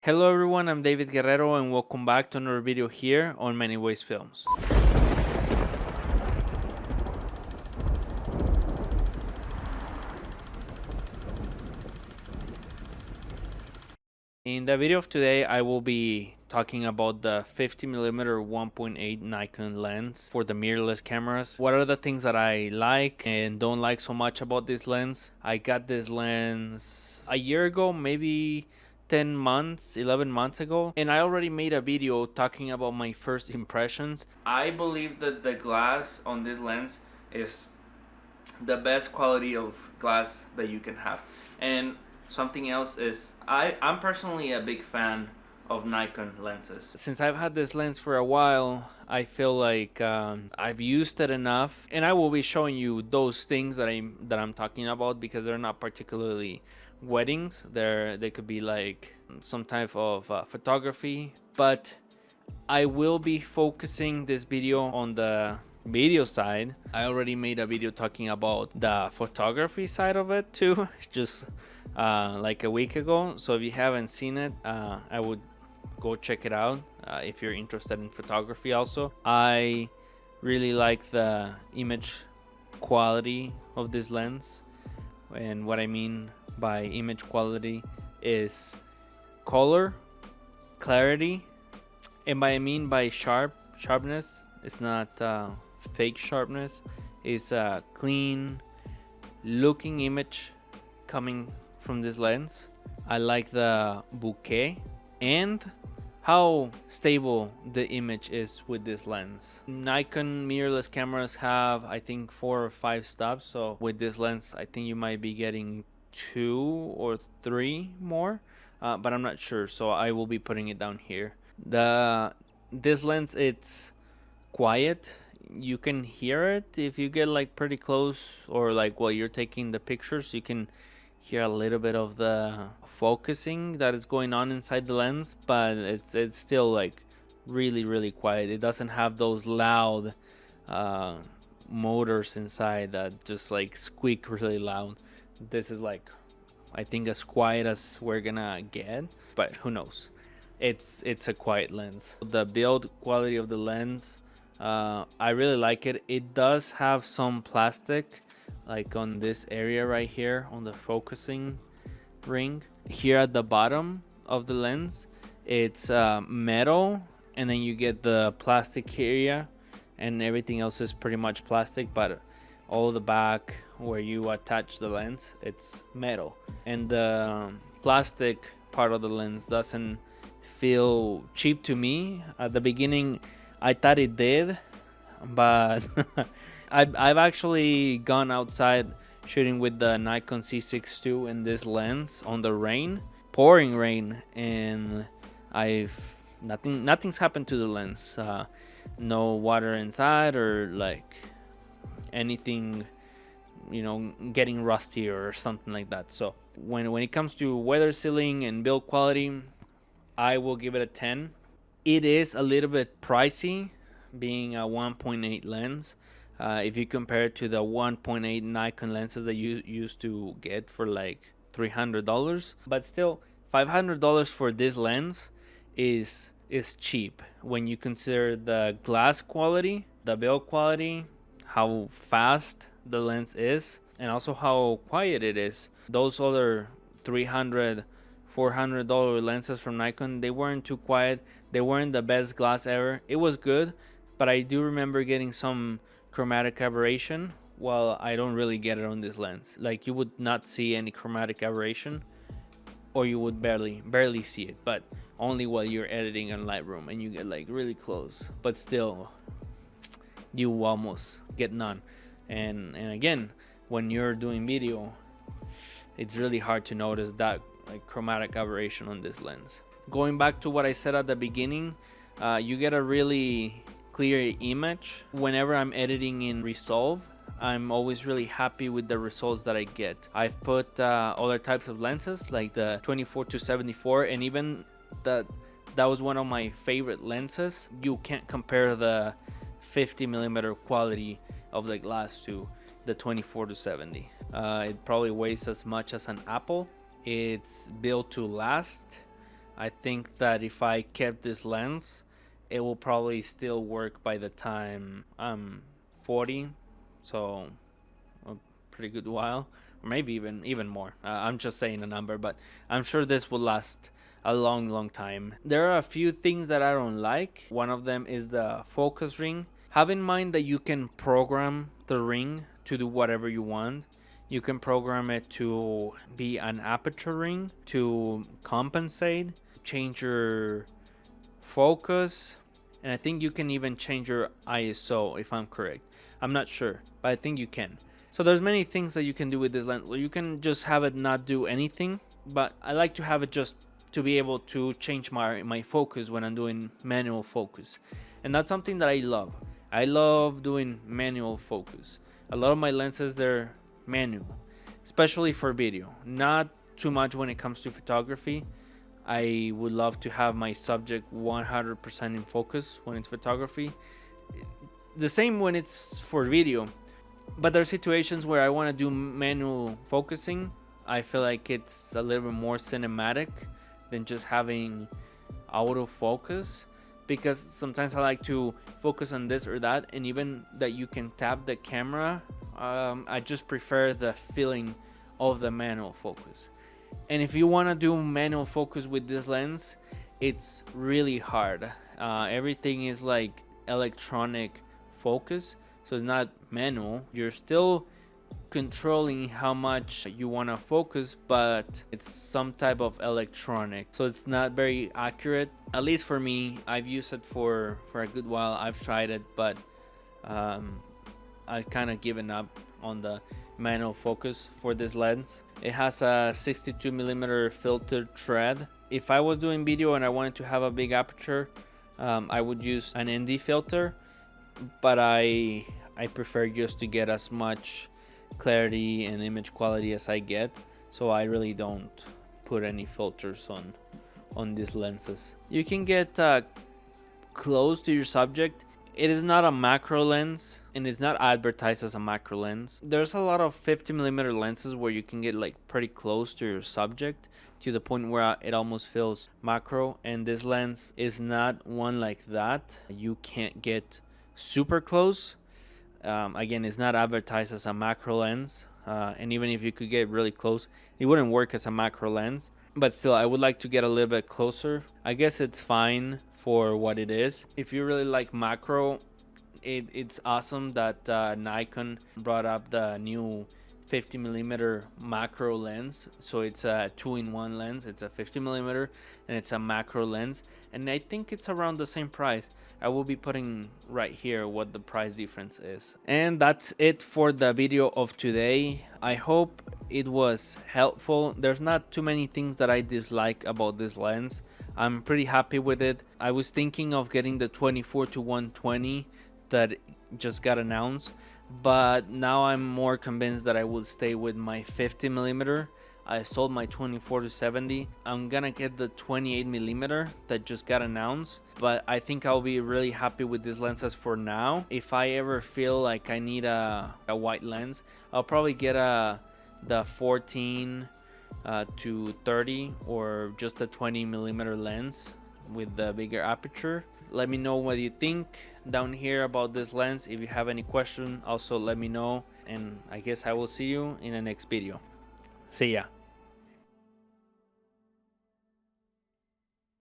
Hello everyone, I'm David Guerrero and welcome back to another video here on Many Ways Films. In the video of today, I will be talking about the 50mm 1.8 Nikon lens for the mirrorless cameras. What are the things that I like and don't like so much about this lens? I got this lens a year ago, maybe 10 months, 11 months ago, and I already made a video talking about my first impressions. I believe that the glass on this lens is the best quality of glass that you can have. And something else is I'm personally a big fan of Nikon lenses. Since I've had this lens for a while, I feel like I've used it enough, and I will be showing you those things that I'm talking about because they're not particularly weddings. They could be like some type of photography, but I will be focusing this video on the video side. I already made a video talking about the photography side of it too, just like a week ago. So if you haven't seen it, I would go check it out if you're interested in photography also. I really like the image quality of this lens, and what I mean by image quality is color, clarity, and by I mean by sharpness, it's not fake sharpness. It's a clean looking image coming from this lens. I like the bokeh and how stable the image is with this lens. Nikon mirrorless cameras have, I think, 4 or 5 stops. So with this lens, I think you might be getting 2 or 3 more, but I'm not sure. So I will be putting it down here. This lens, it's quiet. You can hear it if you get like pretty close, or like while you're taking the pictures, you can hear a little bit of the focusing that is going on inside the lens, but it's still like really quiet. It doesn't have those loud motors inside that just like squeak really loud. This is like, I think, as quiet as we're gonna get, but who knows. It's a quiet lens. The build quality of the lens, I really like it. It does have some plastic, like on this area right here on the focusing ring. Here at the bottom of the lens, it's metal, and then you get the plastic area, and everything else is pretty much plastic, but all the back where you attach the lens, it's metal. And the plastic part of the lens doesn't feel cheap to me. At the beginning, I thought it did, but I've actually gone outside shooting with the Nikon C6 II in this lens on the rain, pouring rain, and nothing's happened to the lens. No water inside or like anything, getting rusty or something like that. So when it comes to weather sealing and build quality, I will give it a 10. It is a little bit pricey, being a 1.8 lens. If you compare it to the 1.8 Nikon lenses that you used to get for like $300, but still $500 for this lens is cheap when you consider the glass quality, the build quality, how fast the lens is, and also how quiet it is. Those other $300-$400 lenses from Nikon, they weren't too quiet. They weren't the best glass ever. It was good, but I do remember getting some chromatic aberration. Well, I don't really get it on this lens. Like, you would not see any chromatic aberration, or you would barely see it, but only while you're editing on Lightroom and you get like really close, but still you almost get none. And again, when you're doing video, it's really hard to notice that like chromatic aberration on this lens. Going back to what I said at the beginning, you get a really clear image. Whenever I'm editing in Resolve, I'm always really happy with the results that I get. I've put other types of lenses like the 24-74, and even that was one of my favorite lenses. You can't compare the 50mm quality of the glass to the 24-70. It probably weighs as much as an apple. It's built to last. I think that if I kept this lens, it will probably still work by the time I'm 40. So a pretty good while, or maybe even more. I'm just saying a number, but I'm sure this will last a long time. There are a few things that I don't like. One of them is the focus ring. Have in mind that you can program the ring to do whatever you want. You can program it to be an aperture ring, to compensate, change your focus, and I think you can even change your ISO if I'm correct. I'm not sure, but I think you can. So there's many things that you can do with this lens. You can just have it not do anything, but I like to have it just to be able to change my focus when I'm doing manual focus. And that's something that I love. I love doing manual focus. A lot of my lenses, they're manual, especially for video. Not too much when it comes to photography. I would love to have my subject 100% in focus when it's photography. The same when it's for video. But there are situations where I want to do manual focusing. I feel like it's a little bit more cinematic than just having autofocus, because sometimes I like to focus on this or that, and even that you can tap the camera, I just prefer the feeling of the manual focus. And if you want to do manual focus with this lens, it's really hard. Everything is like electronic focus, so it's not manual. You're still controlling how much you want to focus, but it's some type of electronic, so it's not very accurate. At least for me, I've used it for a good while. I've tried it, but I've kind of given up on the manual focus for this lens. It has a 62mm filtered thread. If I was doing video and I wanted to have a big aperture, I would use an ND filter, but I prefer just to get as much clarity and image quality as I get, so I really don't put any filters on these lenses. You can get close to your subject. It is not a macro lens, and it's not advertised as a macro lens. There's a lot of 50mm lenses where you can get like pretty close to your subject to the point where it almost feels macro, and this lens is not one like that. You can't get super close. Again, it's not advertised as a macro lens, and even if you could get really close, it wouldn't work as a macro lens. But still, I would like to get a little bit closer. I guess it's fine for what it is. If you really like macro, it's awesome that Nikon brought up the new 50mm macro lens. So it's a 2-in-1 lens. It's a 50mm and it's a macro lens, and I think it's around the same price. I will be putting right here what the price difference is. And that's it for the video of today. I hope it was helpful. There's not too many things that I dislike about this lens. I'm pretty happy with it. I was thinking of getting the 24-120 that just got announced, but now I'm more convinced that I will stay with my 50mm. I sold my 24-70. I'm gonna get the 28mm that just got announced, but I think I'll be really happy with these lenses for now. If I ever feel like I need a wide lens, I'll probably get the 14-30 or just a 20mm lens with the bigger aperture. Let me know what you think down here about this lens. If you have any question, also let me know, and I guess I will see you in the next video. See ya.